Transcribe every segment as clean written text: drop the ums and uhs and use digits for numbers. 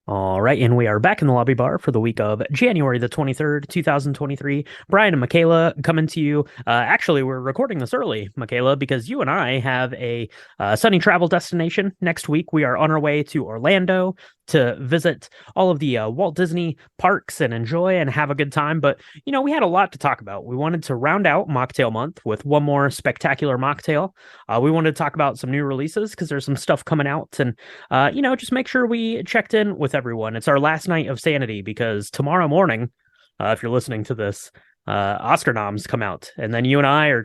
All right, and we are back in the lobby bar for the week of January the 23rd, 2023. Brian and Michaela coming to you. Actually, we're recording this early, Michaela, because you and I have a sunny travel destination next week. We are on our way to Orlando to visit all of the Walt Disney parks and enjoy and have a good time. But, we had a lot to talk about. We wanted to round out Mocktail Month with one more spectacular mocktail. We wanted to talk about some new releases because there's some stuff coming out and just make sure we checked in with everyone. It's our last night of sanity because tomorrow morning, if you're listening to this, Oscar noms come out, and then you and I are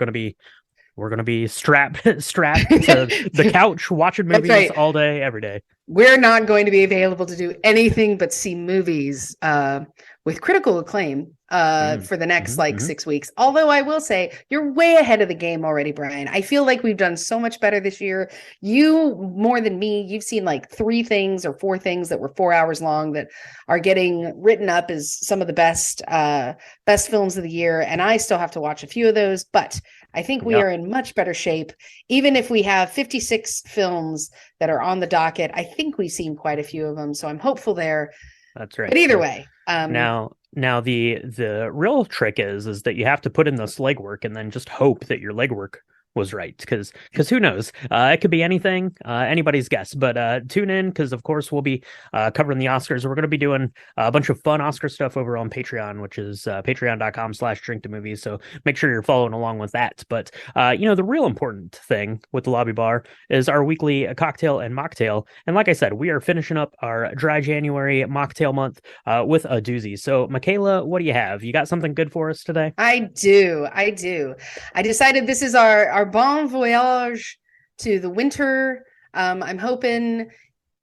we're gonna be strapped to the couch watching That's movies right. all day, every day. We're not going to be available to do anything but see movies with critical acclaim for the next Mm-hmm. 6 weeks. Although I will say you're way ahead of the game already, Brian. I feel like we've done so much better this year. You more than me, you've seen like 3 things or 4 things that were 4 hours long that are getting written up as some of the best films of the year. And I still have to watch a few of those, but I think we Yeah, are in much better shape. Even if we have 56 films that are on the docket, I think we've seen quite a few of them. So I'm hopeful there. that's But right. either And way, now the real trick is that you have to put in this legwork and then just hope that your legwork was right because who knows, it could be anything, anybody's guess, but tune in because of course we'll be covering the Oscars. We're going to be doing a bunch of fun Oscar stuff over on Patreon, which is patreon.com/drink to movies, so make sure you're following along with that. But the real important thing with the lobby bar is our weekly cocktail and mocktail, and like I said, we are finishing up our dry January mocktail month with a doozy. So Michaela, what do you have? You got something good for us today? I do. I do. I decided this is our bon voyage to the winter. I'm hoping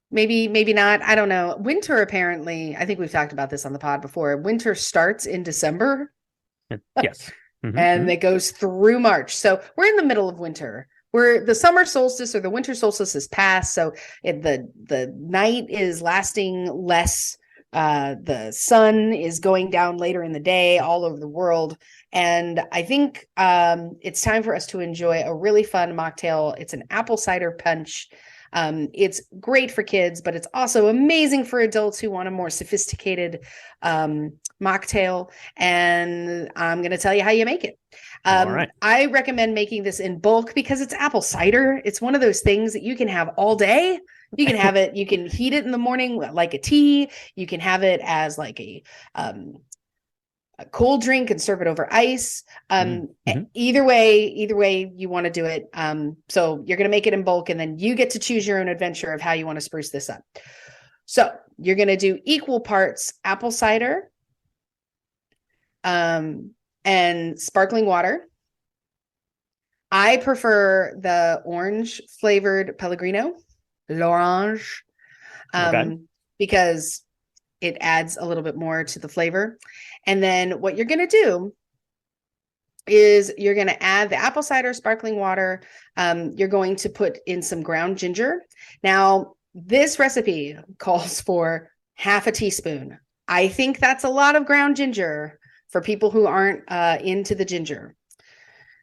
maybe not. I don't know. Winter, apparently, I think we've talked about this on the pod before. Winter starts in December Yes. and it goes through March. So we're in the middle of winter. Where the summer solstice or the winter solstice is past. So the night is lasting less. The sun is going down later in the day all over the world. And I think it's time for us to enjoy a really fun mocktail. It's an apple cider punch. It's great for kids, but it's also amazing for adults who want a more sophisticated mocktail. And I'm going to tell you how you make it. All right. I recommend making this in bulk because it's apple cider. It's one of those things that you can have all day. You can have it, you can heat it in the morning like a tea. You can have it as like a cold drink and serve it over ice. Either way you want to do it. So you're going to make it in bulk and then you get to choose your own adventure of how you want to spruce this up. So you're going to do equal parts apple cider and sparkling water. I prefer the orange flavored Pellegrino, l'orange, Okay. because it adds a little bit more to the flavor. And then what you're going to do is you're going to add the apple cider, sparkling water. You're going to put in some ground ginger. Now, this recipe calls for half a teaspoon. I think that's a lot of ground ginger for people who aren't into the ginger.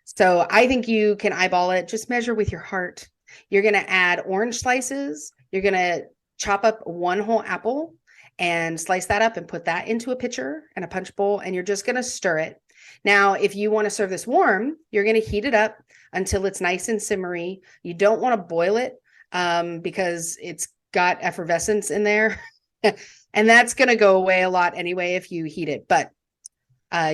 So I think you can eyeball it. Just measure with your heart. You're going to add orange slices. You're going to chop up one whole apple and slice that up and put that into a pitcher and a punch bowl. And you're just going to stir it. Now, if you want to serve this warm, you're going to heat it up until it's nice and simmery. You don't want to boil it because it's got effervescence in there. And that's going to go away a lot anyway if you heat it. But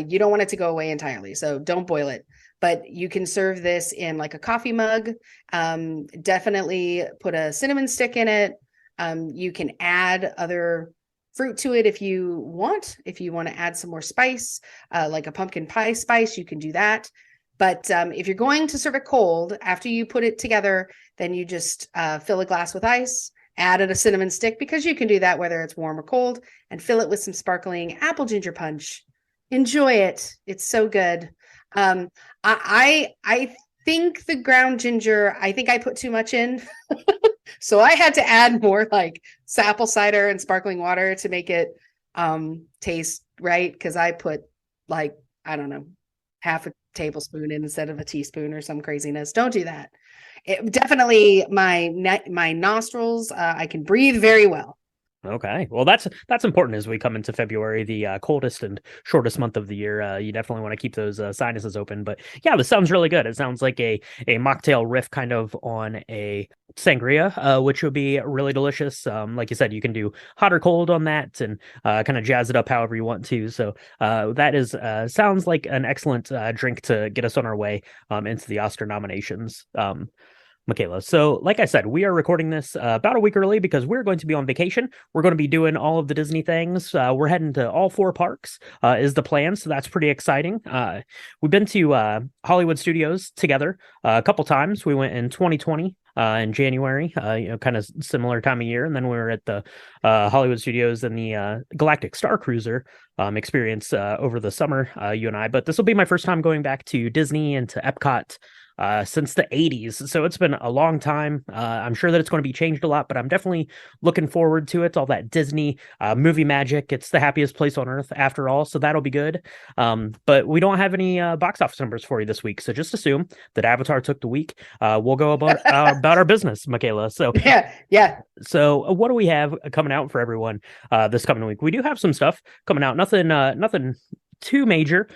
you don't want it to go away entirely. So don't boil it. But you can serve this in like a coffee mug. Definitely put a cinnamon stick in it. You can add other fruit to it if you want. If you want to add some more spice, like a pumpkin pie spice, you can do that. But if you're going to serve it cold, after you put it together, then you just fill a glass with ice, add a cinnamon stick, because you can do that whether it's warm or cold, and fill it with some sparkling apple ginger punch. Enjoy it. It's so good. I think the ground ginger, I think I put too much in. So I had to add more like apple cider and sparkling water to make it taste right. Because I put like, I don't know, half a tablespoon in instead of a teaspoon or some craziness. Don't do that. It definitely my nostrils, I can breathe very well. Okay. Well, that's important as we come into February, the coldest and shortest month of the year. You definitely want to keep those sinuses open. But yeah, this sounds really good. It sounds like a mocktail riff kind of on a sangria, which would be really delicious. Like you said, you can do hot or cold on that and kind of jazz it up however you want to. So that is sounds like an excellent drink to get us on our way into the Oscar nominations. Michaela. So, like I said, we are recording this about a week early because we're going to be on vacation. We're going to be doing all of the Disney things. We're heading to all four parks, is the plan. So, that's pretty exciting. We've been to Hollywood Studios together a couple times. We went in 2020 in January, kind of similar time of year. And then we were at the Hollywood Studios and the Galactic Star Cruiser experience over the summer, you and I. But this will be my first time going back to Disney and to Epcot since the 80s. So it's been a long time. I'm sure that it's going to be changed a lot, but I'm definitely looking forward to it. All that Disney movie magic. It's the happiest place on earth after all. So that'll be good. But we don't have any box office numbers for you this week. So just assume that Avatar took the week. We'll go about our business, Michaela. So yeah. So what do we have coming out for everyone this coming week? We do have some stuff coming out. Nothing too major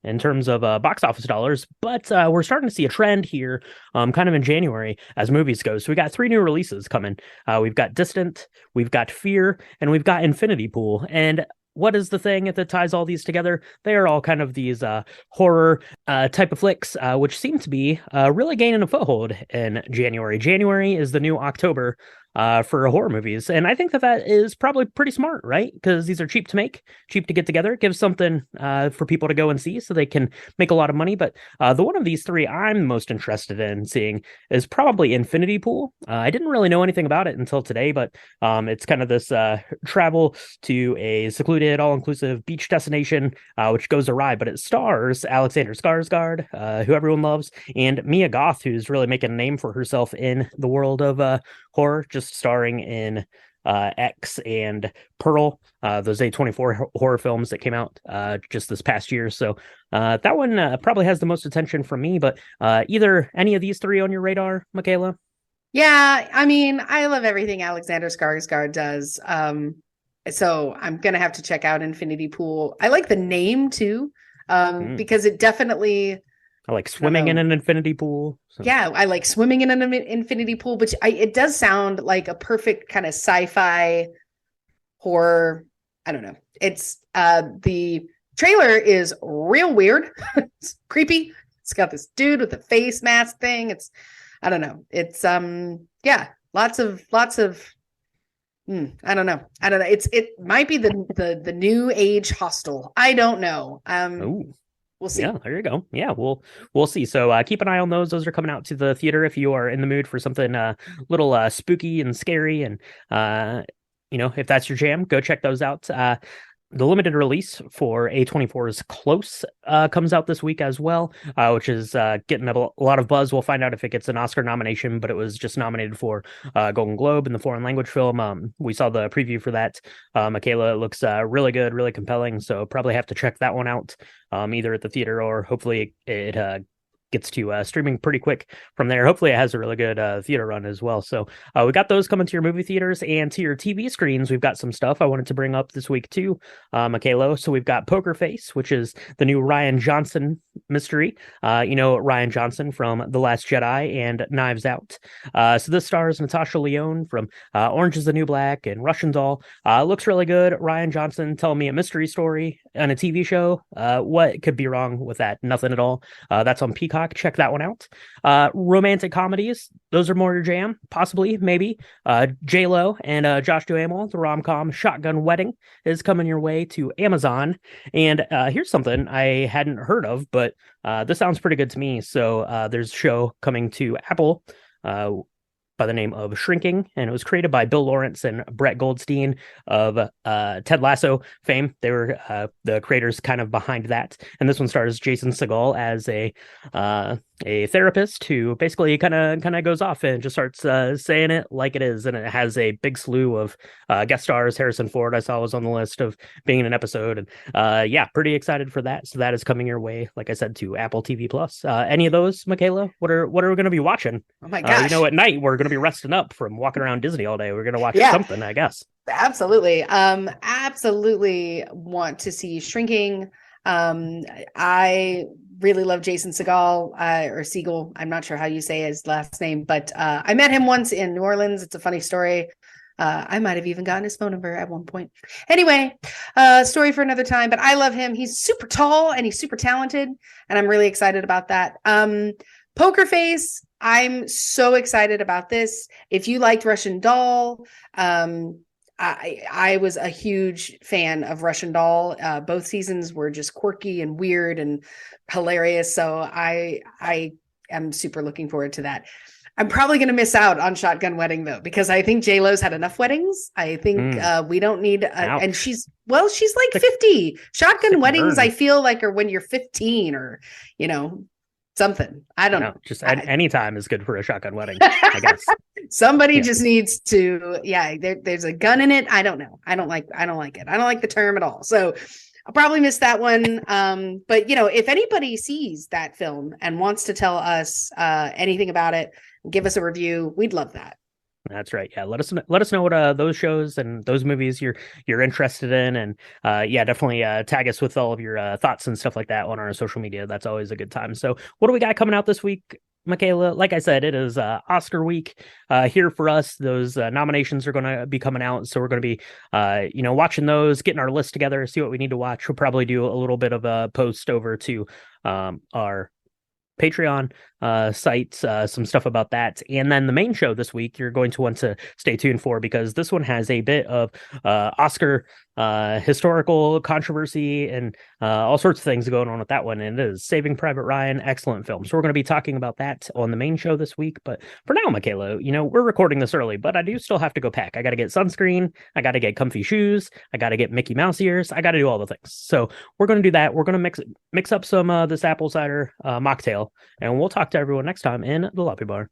in terms of box office dollars, but we're starting to see a trend here kind of in January as movies go. So we got three new releases coming. We've got Distant, we've got Fear, and we've got Infinity Pool. And what is the thing that ties all these together? They are all kind of these horror type of flicks, which seem to be really gaining a foothold in January. January is the new October for horror movies. And I think that that is probably pretty smart, right? Because these are cheap to make, cheap to get together. It gives something for people to go and see so they can make a lot of money. But the one of these three I'm most interested in seeing is probably Infinity Pool. I didn't really know anything about it until today, but it's kind of this travel to a secluded, all-inclusive beach destination, which goes awry, but it stars Alexander Skarsgård, who everyone loves, and Mia Goth, who's really making a name for herself in the world of horror, just starring in X and Pearl, those A24 horror films that came out just this past year. So that one probably has the most attention from me, but either any of these three on your radar, Michaela? Yeah, I mean, I love everything Alexander Skarsgård does. So I'm gonna have to check out Infinity Pool. I like the name too, because it definitely. I like swimming in an infinity pool. So. Yeah, I like swimming in an infinity pool, but it does sound like a perfect kind of sci-fi horror. I don't know. It's the trailer is real weird. It's creepy. It's got this dude with the face mask thing. I don't know. It's yeah, lots of I don't know. It might be the new age Hostel. I don't know. Ooh. We'll see. Yeah, there you go. Yeah, we'll see. So keep an eye on those. Those are coming out to the theater if you are in the mood for something little spooky and scary. And if that's your jam, go check those out. The limited release for A24's Close comes out this week as well, which is getting a lot of buzz. We'll find out if it gets an Oscar nomination, but it was just nominated for Golden Globe in the foreign language film. We saw the preview for that. Michaela, it looks really good, really compelling. So probably have to check that one out either at the theater or hopefully it gets to streaming pretty quick from there. Hopefully it has a really good theater run as well. So we got those coming to your movie theaters and to your TV screens. We've got some stuff I wanted to bring up this week too, Michaela. So we've got Poker Face, which is the new Rian Johnson mystery. Rian Johnson from The Last Jedi and Knives Out. So this stars Natasha Lyonne from Orange is the New Black and Russian Doll. Looks really good. Rian Johnson telling me a mystery story on a TV show. What could be wrong with that? Nothing at all. That's on Peacock. Check that one out. Romantic comedies, those are more your jam, possibly, maybe. J-Lo and Josh Duhamel, the rom-com Shotgun Wedding is coming your way to Amazon. And here's something I hadn't heard of, but this sounds pretty good to me. So there's a show coming to Apple by the name of Shrinking, and it was created by Bill Lawrence and Brett Goldstein of Ted Lasso fame. They were the creators kind of behind that. And this one stars Jason Segel as a a therapist who basically kind of goes off and just starts saying it like it is, and it has a big slew of guest stars. Harrison Ford, I saw, was on the list of being in an episode, and yeah, pretty excited for that. So that is coming your way, like I said, to Apple TV Plus. Any of those, Michaela? What are we going to be watching? Oh my gosh. At night we're going to be resting up from walking around Disney all day. We're going to watch Yeah, something, I guess. absolutely. Absolutely want to see Shrinking. I really love Jason Segal, or Siegel. I'm not sure how you say his last name, but I met him once in New Orleans. It's a funny story. I might have even gotten his phone number at one point. Anyway, story for another time, but I love him. He's super tall and he's super talented, and I'm really excited about that. Poker Face, I'm so excited about this. If you liked Russian Doll, I was a huge fan of Russian Doll. Both seasons were just quirky and weird and hilarious. So I am super looking forward to that. I'm probably going to miss out on Shotgun Wedding though, because I think J Lo's had enough weddings. I think we don't need, and she's like 50. Shotgun weddings, I feel like, are when you're 15 or, something. I don't know. Just any time is good for a shotgun wedding, I guess. Somebody just needs to, there's a gun in it. I don't know. I don't like it. I don't like the term at all. So I'll probably miss that one. But if anybody sees that film and wants to tell us anything about it, give us a review. We'd love that. That's right. Yeah, let us know what those shows and those movies you're interested in, and yeah, definitely tag us with all of your thoughts and stuff like that on our social media. That's always a good time. So, what do we got coming out this week, Michaela? Like I said, it is Oscar week here for us. Those nominations are going to be coming out, so we're going to be watching those, getting our list together, see what we need to watch. We'll probably do a little bit of a post over to our Patreon site, some stuff about that. And then the main show this week, you're going to want to stay tuned for, because this one has a bit of Oscar historical controversy and all sorts of things going on with that one. And it is Saving Private Ryan, excellent film. So we're going to be talking about that on the main show this week. But for now, Michaela, we're recording this early, but I do still have to go pack. I got to get sunscreen. I got to get comfy shoes. I got to get Mickey Mouse ears. I got to do all the things. So we're going to do that. We're going to mix up some this apple cider mocktail, and we'll talk to everyone next time in the lobby bar.